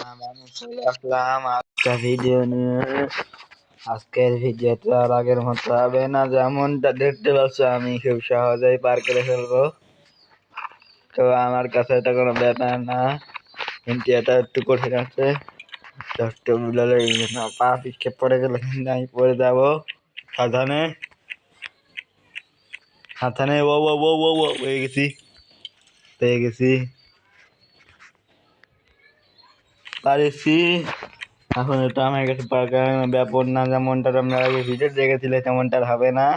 আমি চলে আসলাম একটা ভিডিও নিয়ে। আজকের ভিডিওটা আর আগের মতো হবে না, যেমনটা দেখতে পাচ্ছ আমি খুব সহজেই পার করে ফেলবো। তো আমার কাছে এটা কোনো ব্যাপার না, কিন্তু এটা একটু কঠিন আছে। একটু বুঝলে পা পিছকে পড়ে গেলে কিন্তু আমি পড়ে যাবো। সাবধানে সাবধানে। ও ও ও ও ও পেয়ে গেছি পারেছি। এখন এটা আমার কাছে ব্যাপার না, যেমনটা তোমরা আগে ভিডিও দেখেছিলে তেমনটা হবে না।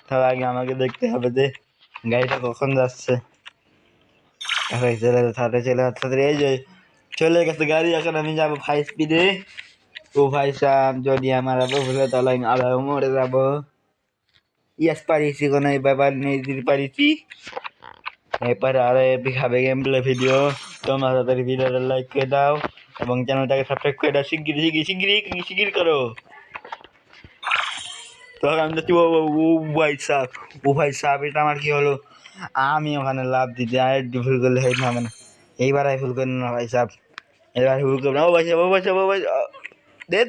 তার আগে আমাকে দেখতে হবে যে গাড়িটা কখন যাচ্ছে। এই যে চলে গেছে গাড়ি, এখন আমি যাবো 5 স্পিডে। ও ভাই সাহেব, যদি আমার আবার ভুলে তাহলে আমি আবার মরে যাবো। ইয়াস পারিছি, কোনো ব্যাপার নেই, পারিছি। এরপরে আরো খাবে গেম প্লে ভিডিও। তোমরা তাড়াতাড়ি ভিডিওটা লাইক করে দাও এবং চ্যানেলটাকে সাবস্ক্রাইব করে দাও। শিগগির করো। তো আমি যাচ্ছি। ও ভাই সাহেব, এটা আমার কি হলো? আমি ওখানে লাভ দিতে আর ভুল করলে হবে না। এইবার আমি ভুল করি না ভাই সাহেব, এবার ভুল করবো না। ও ভাই সাহেব, দেন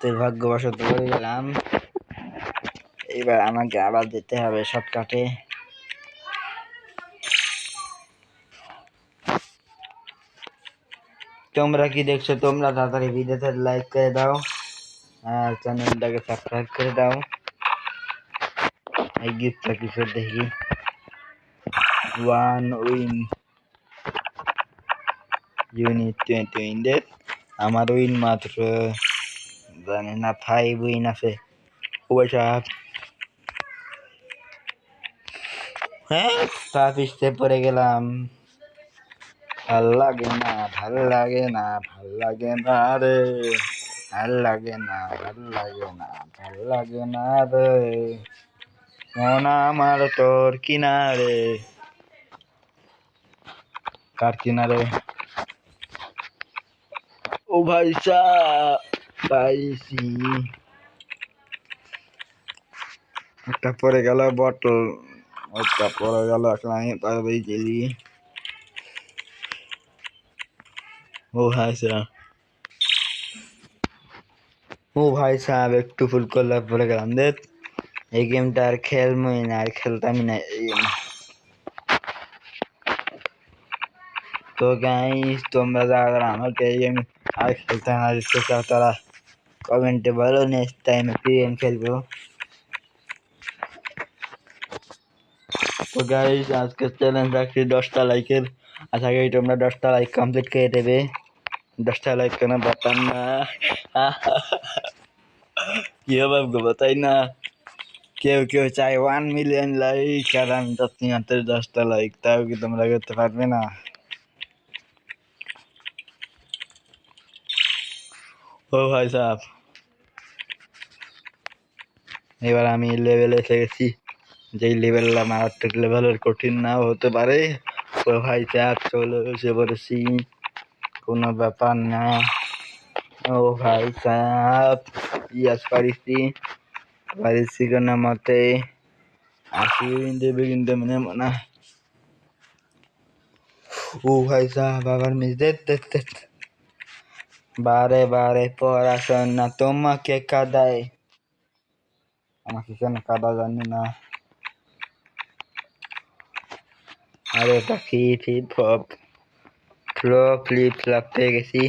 দুর্ভাগ্যবশত করে গেলাম। এইবার আমাকে আবার যেতে হবে শর্টকাটে। তোমরা কি দেখছো? তোমরা তাড়াতাড়ি ভিডিওতে লাইক করে দাও আর চ্যানেলটাকে সাবস্ক্রাইব করে দাও। এই গিফটটা কিছু দেখি। 1 উইন, ইউনিট 20 উইন্ডের। আমার উইন মাত্র জানি না 5 উইন আছে। ও সাহেব, হ্যাঁ পা পিছতে পড়ে গেলাম। ভাল লাগে না, ভাল লাগে না, ভাল লাগে না রে, ভাল লাগে না, ভাল লাগে না, ভাল লাগে না রে, মন আমার তোর কিনারে। কার কিনারে? ও ভাই সাহেব, পাইছি। একটা পরে গেল বটল, ওটা পরে গেল, এখন আমি পারবেই গেলি। ও ভাই সাহেব, একটু ফুল করলে পরে গেলাম। দেখ, এই গেমটা আর খেলবই না, আর খেলতামই না এই গেম। তো গাইস, তোমরা যারা আমাকে এই গেম আর খেলতে না দিতে চাও তারা কমেন্টে বলো, নেক্সট টাইম ফ্রি গেম খেলবো। তো গাইস, আজকে চ্যালেঞ্জ রাখছি 10টা লাইকের। আশা করি তোমরা 10টা লাইক কমপ্লিট করে দেবে। 10টা লাইক কোনো ব্যাপার না। কি হবে গো, তাই না? কেউ কেউ চাই 1 মিলিয়ন লাইক, আর আমি চাচ্ছি মাত্র 10টা লাইক। তাও কি তোমরা করতে পারবে না? ও ভাই সাহেব, এবার আমি লেভেলে এসে গেছি। যেই লেভেলটা মারাত্মক লেভেলের, কঠিন নাও হতে পারে। ও ভাই সাহেব, চলে এসে পড়েছি, কোনো ব্যাপার না। ও ভাই সাহেব, ইয়াস পারিছি কোনো মতে। 80 দেবে কিন্তু মনে মনে। ও ভাই সাহেব, আবার মিস দে। বারে বারে পড়াশোনা তোমাকে কাদায়, আমাকে কেন কাদা জানি না। আরে এটা কি ফ্লিপ ফ্লপ পেয়ে গেছি।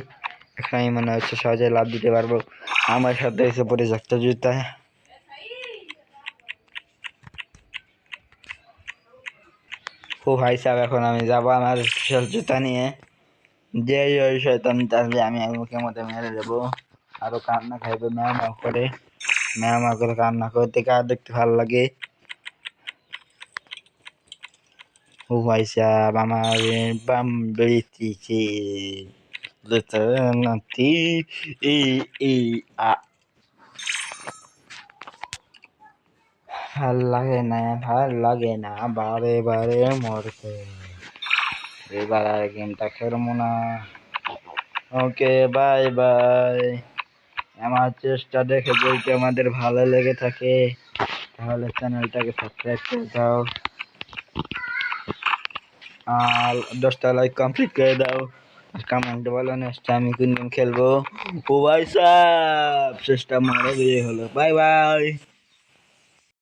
এখন আমি মনে হচ্ছে সহজে লাভ দিতে পারবো। আমার সাথে এসে পড়ে একটা জুতা। ও ভাই সাহেব, এখন আমি যাবো আমার স্পেশাল জুতা নিয়ে। যে ওই শয়তান তাহলে আমি মুখের মধ্যে মেরে দেবো। আরো কান্না খাইবে ম্যাও করে কান্না করতে, কার দেখতে ভালো লাগে? ও ভাই সাহেব, আমার বাম বেরিয়েছে। ভাল লাগে না বারে বারে মরতে। এবার আর গেমটা খেলবো না। ওকে, বাই বাই। আমার চেষ্টা দেখে যদি আমাদের ভালো লেগে থাকে তাহলে চ্যানেলটাকে সাবস্ক্রাইব করে দাও আর 10টা লাইক কমপ্লিট করে দাও। কমেন্ট বলো নেক্সট আমি কোন গেম খেলবো। ও ভাই সাহেব শেষটা মারা দিয়ে হলো। Bye bye.